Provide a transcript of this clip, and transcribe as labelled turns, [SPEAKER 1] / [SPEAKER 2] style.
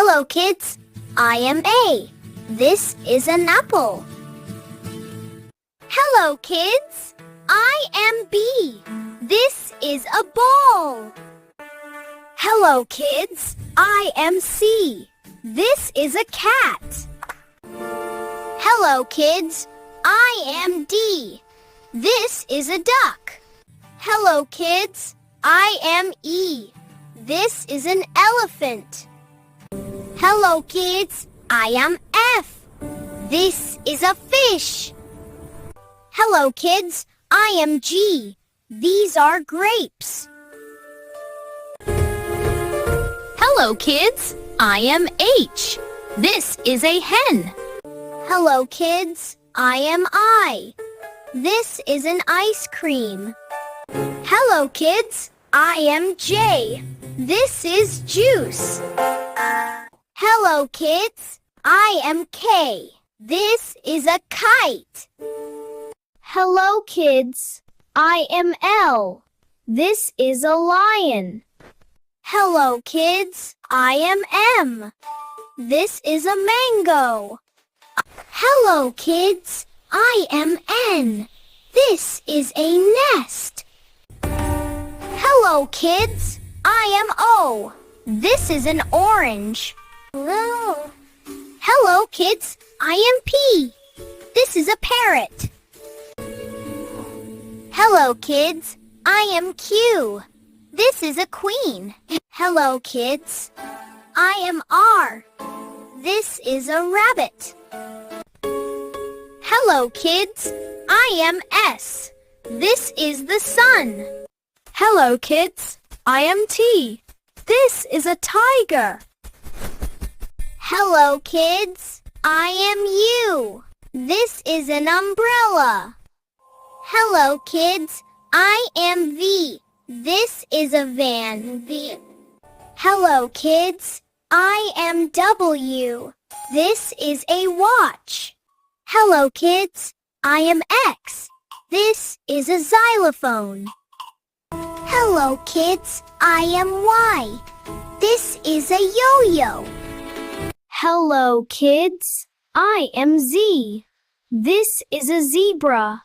[SPEAKER 1] Hello, kids. I am A. This is an apple. Hello, kids. I am B. This is a ball. Hello, kids. I am C. This is a cat. Hello, kids. I am D. This is a duck. Hello, kids. I am E. This is an elephant. Hello, kids. I am F. This is a fish. Hello, kids. I am G. These are grapes.
[SPEAKER 2] Hello, kids. I am H. This is a hen.
[SPEAKER 1] Hello, kids. I am I. This is an ice cream. Hello, kids. I am J. This is juice. Hello, kids. I am K. This is a kite. Hello, kids. I am L. This is a lion. Hello, kids. I am M. This is a mango. Hello, kids. I am N. This is a nest. Hello, kids. I am O. This is an orange. Hello. Hello, kids. I am P. This is a parrot. Hello, kids. I am Q. This is a queen. Hello, kids. I am R. This is a rabbit. Hello, kids. I am S. This is the sun.
[SPEAKER 2] Hello, kids. I am T. This is a tiger.
[SPEAKER 1] Hello, kids. I am U. This is an umbrella. Hello, kids. I am V. This is a van. Hello, kids. I am W. This is a watch. Hello, kids. I am X. This is a xylophone. Hello, kids. I am Y. This is a yo-yo. Hello, kids. I am Z. This is a zebra.